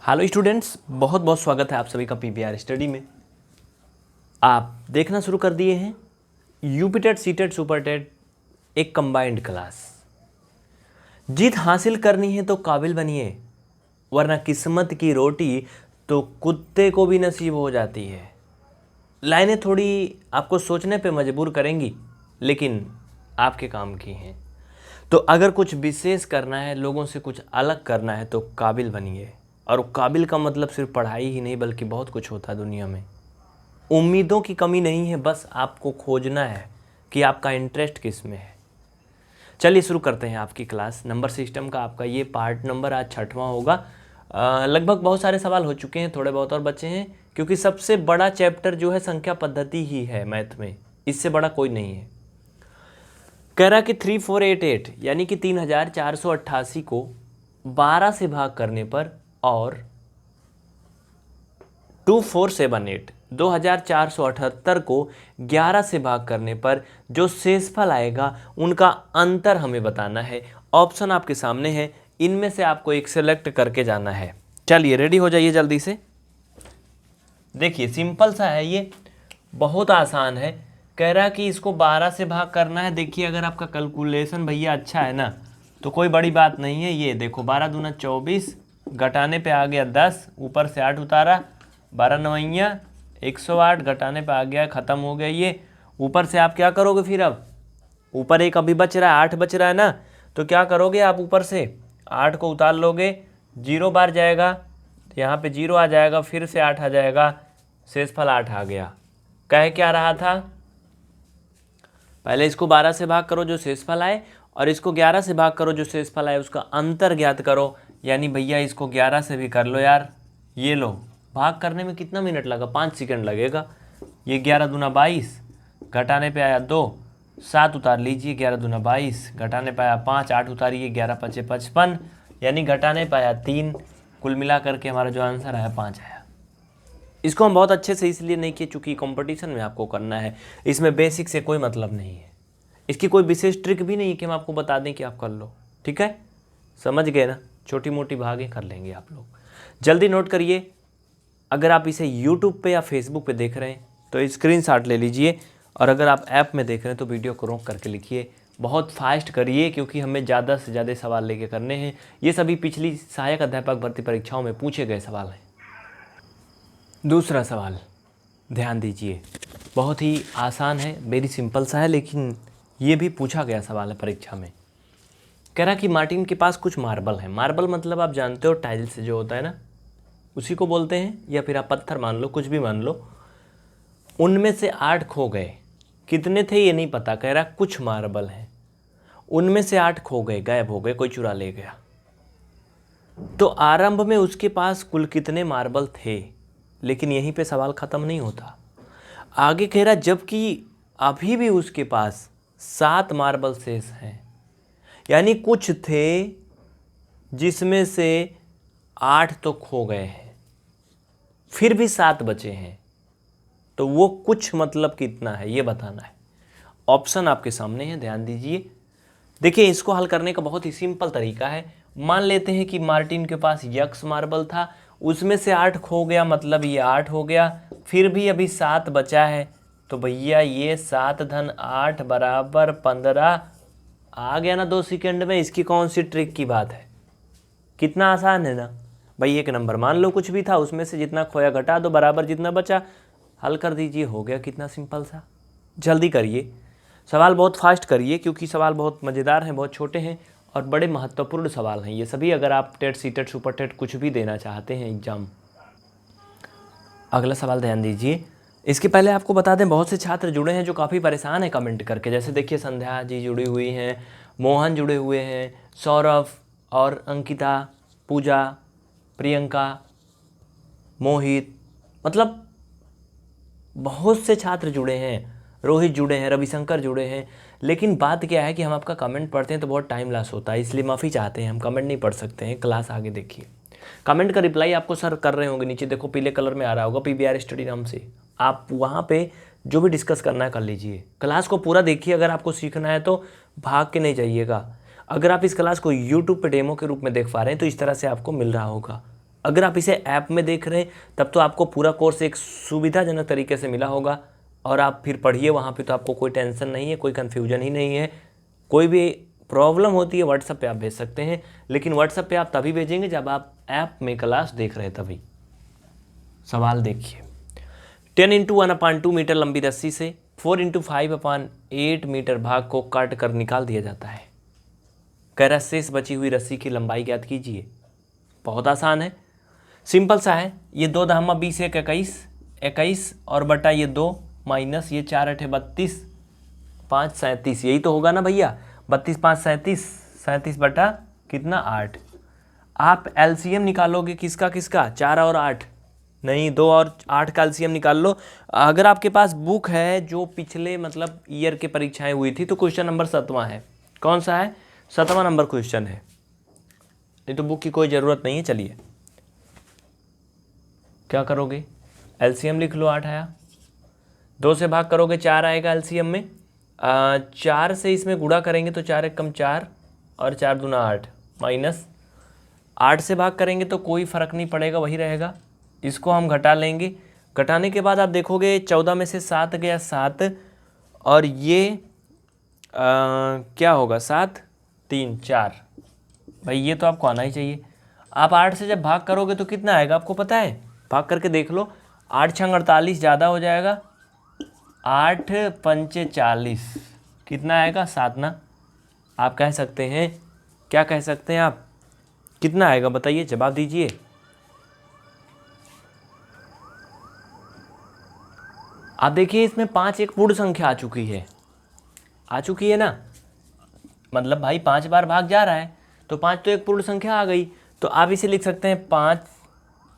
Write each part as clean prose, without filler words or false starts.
Hello students, बहुत बहुत स्वागत है आप सभी का पीवीआर स्टडी में। आप देखना शुरू कर दिए हैं यूपीटेट सीटेट सुपरटेट एक कंबाइंड क्लास। जीत हासिल करनी है तो काबिल बनिए, वरना किस्मत की रोटी तो कुत्ते को भी नसीब हो जाती है। लाइनें थोड़ी आपको सोचने पे मजबूर करेंगी, लेकिन आपके काम की हैं। तो अगर कुछ विशेष करना है, लोगों से कुछ अलग करना है तो काबिल बनिए। और काबिल का मतलब सिर्फ पढ़ाई ही नहीं, बल्कि बहुत कुछ होता है दुनिया में। उम्मीदों की कमी नहीं है, बस आपको खोजना है कि आपका इंटरेस्ट किस में है। चलिए शुरू करते हैं आपकी क्लास। नंबर सिस्टम का आपका ये पार्ट नंबर आज 6वां होगा। लगभग बहुत सारे सवाल हो चुके हैं, थोड़े बहुत और बचे हैं, क्योंकि सबसे बड़ा चैप्टर जो है संख्या पद्धति ही है मैथ में, इससे बड़ा कोई नहीं है। कह रहा कि 3488 यानी कि 3488 को 12 से भाग करने पर और 2478 2478 को 11 से भाग करने पर जो शेषफल आएगा उनका अंतर हमें बताना है। ऑप्शन आपके सामने है, इनमें से आपको एक सेलेक्ट करके जाना है। चलिए रेडी हो जाइए जल्दी से। देखिए सिंपल सा है, ये बहुत आसान है। कह रहा कि इसको 12 से भाग करना है। देखिए अगर आपका कैलकुलेशन भैया अच्छा है ना तो कोई बड़ी बात नहीं है। ये देखो 12 दूना 24, घटाने पे आ गया 10, ऊपर से 8 उतारा, 12 नवैया 108, घटाने पे आ गया, ख़त्म हो गया। ये ऊपर से आप क्या करोगे फिर? अब ऊपर एक अभी बच रहा है, 8 बच रहा है ना, तो क्या करोगे आप? ऊपर से 8 को उतार लोगे, 0 बार जाएगा, यहाँ पे 0 आ जाएगा, फिर से 8 आ जाएगा, शेषफल 8 आ गया। कह क्या रहा था? पहले इसको 12 से भाग करो जो शेषफल आए, और इसको 11 से भाग करो जो शेषफल आए, उसका अंतर ज्ञात करो। यानी भैया इसको 11 से भी कर लो यार। ये लो, भाग करने में कितना मिनट लगा? 5 सेकंड लगेगा। ये 11 दूना 22, घटाने पे आया 2, 7 उतार लीजिए, 11 दूना 22, घटाने पे आया 5, 8 उतारिए, 11 पचे 55, यानी घटाने पे आया 3। कुल मिला करके हमारा जो आंसर आया 5 आया। इसको हम बहुत अच्छे से इसलिए नहीं किए चूँकि कंपटीशन में आपको करना है, इसमें बेसिक से कोई मतलब नहीं है। इसकी कोई विशेष ट्रिक भी नहीं है कि हम आपको बता दें कि आप कर लो। ठीक है, समझ गए ना? छोटी मोटी भागें कर लेंगे आप लोग। जल्दी नोट करिए। अगर आप इसे यूट्यूब पे या फेसबुक पे देख रहे हैं तो स्क्रीनशॉट ले लीजिए, और अगर आप ऐप में देख रहे हैं तो वीडियो को रोक करके लिखिए। बहुत फास्ट करिए, क्योंकि हमें ज़्यादा से ज़्यादा सवाल लेके करने हैं। ये सभी पिछली सहायक अध्यापक भर्ती परीक्षाओं में पूछे गए सवाल हैं। दूसरा सवाल ध्यान दीजिए, बहुत ही आसान है, वेरी सिंपल सा है, लेकिन ये भी पूछा गया सवाल है परीक्षा में। कह रहा कि मार्टिन के पास कुछ मार्बल है। मार्बल मतलब आप जानते हो टाइल से जो होता है ना, उसी को बोलते हैं, या फिर आप पत्थर मान लो, कुछ भी मान लो। उनमें से 8 खो गए। कितने थे ये नहीं पता, कह रहा कुछ मार्बल हैं, उनमें से 8 खो गए, गायब हो गए, कोई चुरा ले गया। तो आरंभ में उसके पास कुल कितने मार्बल थे? लेकिन यहीं पे सवाल ख़त्म नहीं होता। आगे कह रहा जबकि अभी भी उसके पास 7 मार्बल शेष हैं, यानी कुछ थे जिसमें से 8 तो खो गए हैं, फिर भी 7 बचे हैं। तो वो कुछ मतलब कितना है ये बताना है। ऑप्शन आपके सामने है, ध्यान दीजिए। देखिए इसको हल करने का बहुत ही सिंपल तरीका है। मान लेते हैं कि मार्टिन के पास यक्स मार्बल था, उसमें से 8 खो गया, मतलब ये 8 हो गया, फिर भी अभी 7 बचा है। तो भैया ये 7 धन 8 बराबर 15 आ गया ना 2 सेकंड में। इसकी कौन सी ट्रिक की बात है? कितना आसान है ना भाई। एक नंबर मान लो कुछ भी था, उसमें से जितना खोया घटा दो, बराबर जितना बचा हल कर दीजिए, हो गया। कितना सिंपल सा। जल्दी करिए, सवाल बहुत फास्ट करिए, क्योंकि सवाल बहुत मज़ेदार हैं, बहुत छोटे हैं और बड़े महत्वपूर्ण सवाल हैं ये सभी, अगर आप टेट सीटेट सुपर टेट कुछ भी देना चाहते हैं एग्जाम। अगला सवाल ध्यान दीजिए। इसके पहले आपको बता दें, बहुत से छात्र जुड़े हैं जो काफ़ी परेशान हैं कमेंट करके। जैसे देखिए संध्या जी जुड़ी हुई हैं, मोहन जुड़े हुए हैं, सौरभ और अंकिता, पूजा, प्रियंका, मोहित, मतलब बहुत से छात्र जुड़े हैं, रोहित जुड़े हैं, रविशंकर जुड़े हैं। लेकिन बात क्या है कि हम आपका कमेंट पढ़ते हैं तो बहुत टाइम लॉस होता है, इसलिए माफ़ी चाहते हैं, हम कमेंट नहीं पढ़ सकते हैं। क्लास आगे देखिए। कमेंट का रिप्लाई आपको सर कर रहे होंगे, नीचे देखो पीले कलर में आ रहा होगा पीवीआर स्टडी नाम से। आप वहाँ पे जो भी डिस्कस करना है कर लीजिए। क्लास को पूरा देखिए, अगर आपको सीखना है तो भाग के नहीं जाइएगा। अगर आप इस क्लास को यूट्यूब पे डेमो के रूप में देख पा रहे हैं तो इस तरह से आपको मिल रहा होगा। अगर आप इसे ऐप में देख रहे हैं तब तो आपको पूरा कोर्स एक सुविधाजनक तरीके से मिला होगा और आप फिर पढ़िए वहाँ पे, तो आपको कोई टेंशन नहीं है, कोई कन्फ्यूजन ही नहीं है। कोई भी प्रॉब्लम होती है व्हाट्सएप पे आप भेज सकते हैं, लेकिन व्हाट्सएप पे आप तभी भेजेंगे जब आप ऐप में क्लास देख रहे हैं तभी। सवाल देखिए, 10 × 1/2 मीटर लंबी रस्सी से 4 × 5/8 मीटर भाग को काट कर निकाल दिया जाता है। कह रहा शेष बची हुई रस्सी की लंबाई ज्ञात कीजिए। बहुत आसान है, सिंपल सा है। ये 2 धामा 20 1 21 21 और बटा ये 2 माइनस ये 4 8 32 5 37, यही तो होगा ना भैया। 32 5 37, 37 बटा कितना 8। आप एलसीएम निकालोगे किसका किसका, 4 और 8 नहीं, 2 और 8 का एलसीएम निकाल लो। अगर आपके पास बुक है जो पिछले मतलब ईयर के परीक्षाएं हुई थी तो क्वेश्चन नंबर 7वां है। कौन सा है, 7वां नंबर क्वेश्चन है। नहीं तो बुक की कोई ज़रूरत नहीं है। चलिए क्या करोगे, एलसीएम लिख लो। 8 आया, 2 से भाग करोगे 4 आएगा एलसीएम में। 4 से इसमें गुणा करेंगे तो 4 × 1 = 4 और 4 × 2 = 8 माइनस 8 से भाग करेंगे तो कोई फ़र्क नहीं पड़ेगा, वही रहेगा। इसको हम घटा लेंगे, घटाने के बाद आप देखोगे 14 में से 7 गया 7 और ये क्या होगा 7 3 4। भाई ये तो आपको आना ही चाहिए। आप 8 से जब भाग करोगे तो कितना आएगा आपको पता है, भाग करके देख लो। 8 × 6 = 48, ज़्यादा हो जाएगा। 8 × 5 = 40, कितना आएगा 7 ना। आप कह सकते हैं, क्या कह सकते हैं आप, कितना आएगा बताइए, जवाब दीजिए। आप देखिए इसमें 5 एक पूर्ण संख्या आ चुकी है ना, मतलब भाई 5 बार भाग जा रहा है तो 5 तो एक पूर्ण संख्या आ गई। तो आप इसे लिख सकते हैं 5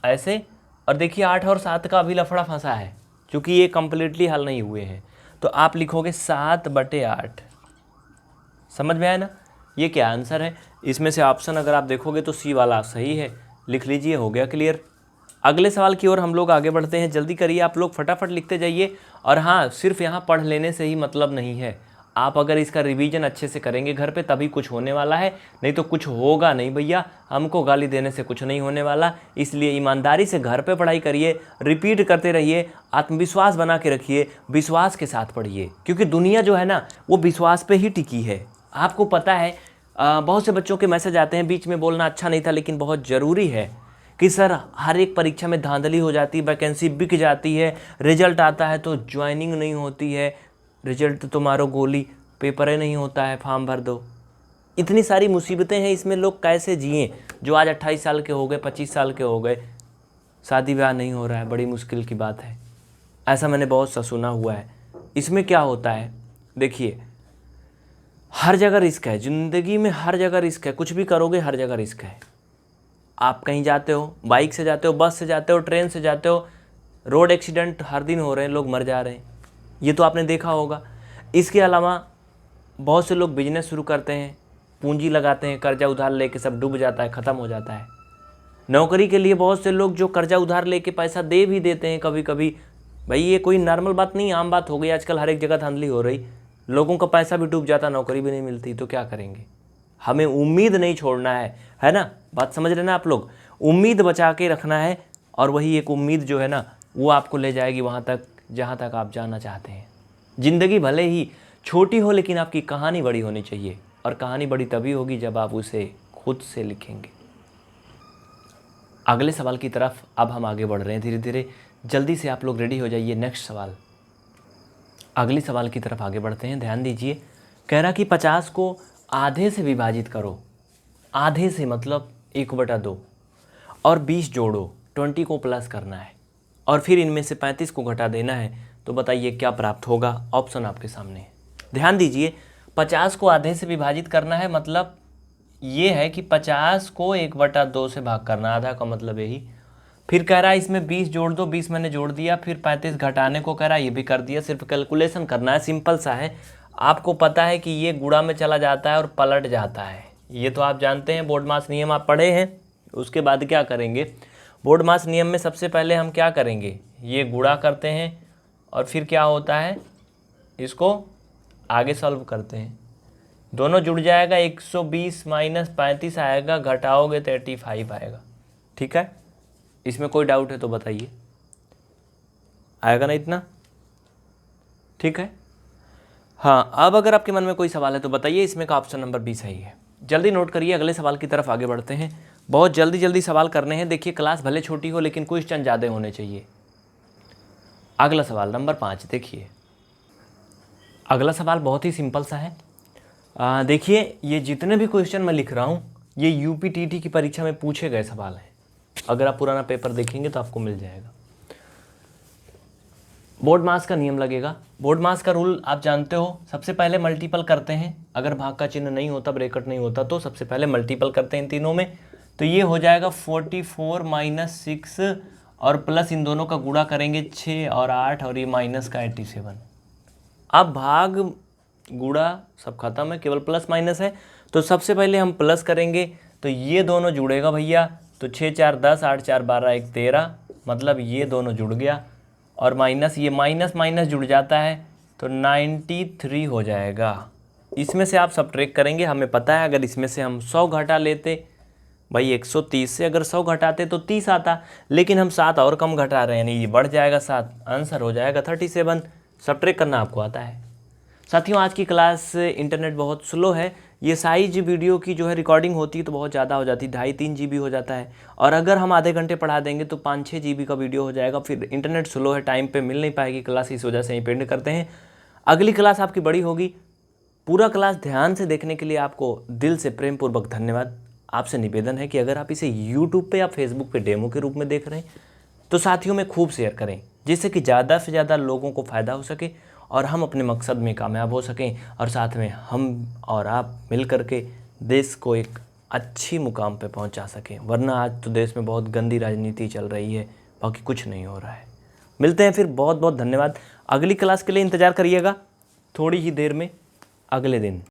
ऐसे, और देखिए 8 और 7 का अभी लफड़ा फंसा है क्योंकि ये कंप्लीटली हल नहीं हुए हैं, तो आप लिखोगे 7/8। समझ में आया ना, ये क्या आंसर है। इसमें से ऑप्शन अगर आप देखोगे तो सी वाला सही है, लिख लीजिए, हो गया क्लियर। अगले सवाल की ओर हम लोग आगे बढ़ते हैं। जल्दी करिए आप लोग, फटाफट लिखते जाइए। और हाँ, सिर्फ यहाँ पढ़ लेने से ही मतलब नहीं है, आप अगर इसका रिवीजन अच्छे से करेंगे घर पे तभी कुछ होने वाला है, नहीं तो कुछ होगा नहीं भैया। हमको गाली देने से कुछ नहीं होने वाला, इसलिए ईमानदारी से घर पे पढ़ाई करिए, रिपीट करते रहिए, आत्मविश्वास बना के रखिए, विश्वास के साथ पढ़िए, क्योंकि दुनिया जो है ना वो विश्वास पे ही टिकी है। आपको पता है बहुत से बच्चों के मैसेज आते हैं, बीच में बोलना अच्छा नहीं था लेकिन बहुत ज़रूरी है कि सर हर एक परीक्षा में धांधली हो जाती है, वैकेंसी बिक जाती है, रिजल्ट आता है तो ज्वाइनिंग नहीं होती है, रिजल्ट तो मारो गोली, पेपर नहीं होता है, फॉर्म भर दो। इतनी सारी मुसीबतें हैं, इसमें लोग कैसे जिए। जो आज 28 साल के हो गए, 25 साल के हो गए, शादी ब्याह नहीं हो रहा है, बड़ी मुश्किल की बात है। ऐसा मैंने बहुत सा सुना हुआ है। इसमें क्या होता है, देखिए हर जगह रिस्क है, ज़िंदगी में हर जगह रिस्क है, कुछ भी करोगे हर जगह रिस्क है। आप कहीं जाते हो, बाइक से जाते हो, बस से जाते हो, ट्रेन से जाते हो, रोड एक्सीडेंट हर दिन हो रहे हैं, लोग मर जा रहे हैं, ये तो आपने देखा होगा। इसके अलावा बहुत से लोग बिजनेस शुरू करते हैं, पूंजी लगाते हैं, कर्जा उधार लेके सब डूब जाता है, ख़त्म हो जाता है। नौकरी के लिए बहुत से लोग जो कर्जा उधार लेके पैसा दे भी देते हैं कभी कभी। भाई ये कोई नॉर्मल बात नहीं, आम बात हो गई आजकल, हर एक जगह धांधली हो रही, लोगों का पैसा भी डूब जाता, नौकरी भी नहीं मिलती, तो क्या करेंगे। हमें उम्मीद नहीं छोड़ना है ना, बात समझ रहे ना आप लोग। उम्मीद बचा के रखना है, और वही एक उम्मीद जो है ना वो आपको ले जाएगी वहाँ तक जहाँ तक आप जाना चाहते हैं। ज़िंदगी भले ही छोटी हो लेकिन आपकी कहानी बड़ी होनी चाहिए, और कहानी बड़ी तभी होगी जब आप उसे खुद से लिखेंगे। अगले सवाल की तरफ अब हम आगे बढ़ रहे हैं धीरे धीरे, जल्दी से आप लोग रेडी हो जाइए। नेक्स्ट सवाल, अगले सवाल की तरफ आगे बढ़ते हैं, ध्यान दीजिए। कह रहा कि 50 को आधे से विभाजित करो, आधे से मतलब 1/2, और 20 जोड़ो, 20 को प्लस करना है, और फिर इनमें से 35 को घटा देना है, तो बताइए क्या प्राप्त होगा। ऑप्शन आपके सामने है, ध्यान दीजिए। 50 को आधे से विभाजित करना है मतलब ये है कि 50 को 1/2 से भाग करना, आधा का मतलब यही। फिर कह रहा है इसमें 20 जोड़ दो, 20 मैंने जोड़ दिया, फिर 35 घटाने को कह रहा है, ये भी कर दिया। सिर्फ कैलकुलेशन करना है, सिंपल सा है। आपको पता है कि ये गुणा में चला जाता है और पलट जाता है, ये तो आप जानते हैं, बोर्ड मास नियम आप पढ़े हैं। उसके बाद क्या करेंगे, बोर्ड मास नियम में सबसे पहले हम क्या करेंगे, ये गुणा करते हैं और फिर क्या होता है, इसको आगे सॉल्व करते हैं, दोनों जुड़ जाएगा, 120 - 35 आएगा, घटाओगे तो 85 आएगा। ठीक है, इसमें कोई डाउट है तो बताइए, आएगा ना इतना? ठीक है। हाँ, अब अगर आपके मन में कोई सवाल है तो बताइए, इसमें का ऑप्शन नंबर 20 सही है। जल्दी नोट करिए, अगले सवाल की तरफ आगे बढ़ते हैं। बहुत जल्दी जल्दी सवाल करने हैं। देखिए क्लास भले छोटी हो लेकिन क्वेश्चन ज़्यादा होने चाहिए। अगला सवाल नंबर 5 देखिए। अगला सवाल बहुत ही सिंपल सा है। देखिए ये जितने भी क्वेश्चन मैं लिख रहा हूँ ये यूपीटीटी की परीक्षा में पूछे गए सवाल हैं। अगर आप पुराना पेपर देखेंगे तो आपको मिल जाएगा। बोर्ड मास का नियम लगेगा। बोर्ड मास का रूल आप जानते हो, सबसे पहले मल्टीपल करते हैं। अगर भाग का चिन्ह नहीं होता, ब्रैकेट नहीं होता, तो सबसे पहले मल्टीपल करते हैं इन तीनों में। तो ये हो जाएगा 44 माइनस 6 और प्लस इन दोनों का गुणा करेंगे 6 और 8 और ये माइनस का 87। अब भाग गुणा सब खत्म है, केवल प्लस माइनस है। तो सबसे पहले हम प्लस करेंगे तो ये दोनों जुड़ेगा भैया। तो 6 4 10, 8 4 12, 1 13, मतलब ये दोनों जुड़ गया। और माइनस, ये माइनस माइनस जुड़ जाता है तो 93 हो जाएगा। इसमें से आप सब्ट्रैक्ट करेंगे। हमें पता है अगर इसमें से हम 100 घटा लेते भाई, 130 से अगर 100 घटाते तो 30 आता, लेकिन हम 7 और कम घटा रहे हैं, यानी ये बढ़ जाएगा 7, आंसर हो जाएगा 37। सब्ट्रैक्ट करना आपको आता है। साथियों आज की क्लास इंटरनेट बहुत स्लो है। ये साइज वीडियो की जो है रिकॉर्डिंग होती है तो बहुत ज़्यादा हो जाती है, 2.5-3 GB हो जाता है। और अगर हम आधे घंटे पढ़ा देंगे तो 5-6 GB का वीडियो हो जाएगा। फिर इंटरनेट स्लो है, टाइम पे मिल नहीं पाएगी क्लास, इस वजह से यहीं पेंड करते हैं। अगली क्लास आपकी बड़ी होगी। पूरा क्लास ध्यान से देखने के लिए आपको दिल से प्रेम पूर्वक धन्यवाद। आपसे निवेदन है कि अगर आप इसे यूट्यूब पे या फेसबुक पे डेमो के रूप में देख रहे हैं तो साथियों में खूब शेयर करें, जिससे कि ज़्यादा से ज़्यादा लोगों को फ़ायदा हो सके और हम अपने मकसद में कामयाब हो सकें, और साथ में हम और आप मिल कर के देश को एक अच्छी मुकाम पे पहुंचा सकें। वरना आज तो देश में बहुत गंदी राजनीति चल रही है, बाकी कुछ नहीं हो रहा है। मिलते हैं फिर, बहुत बहुत धन्यवाद। अगली क्लास के लिए इंतज़ार करिएगा थोड़ी ही देर में, अगले दिन।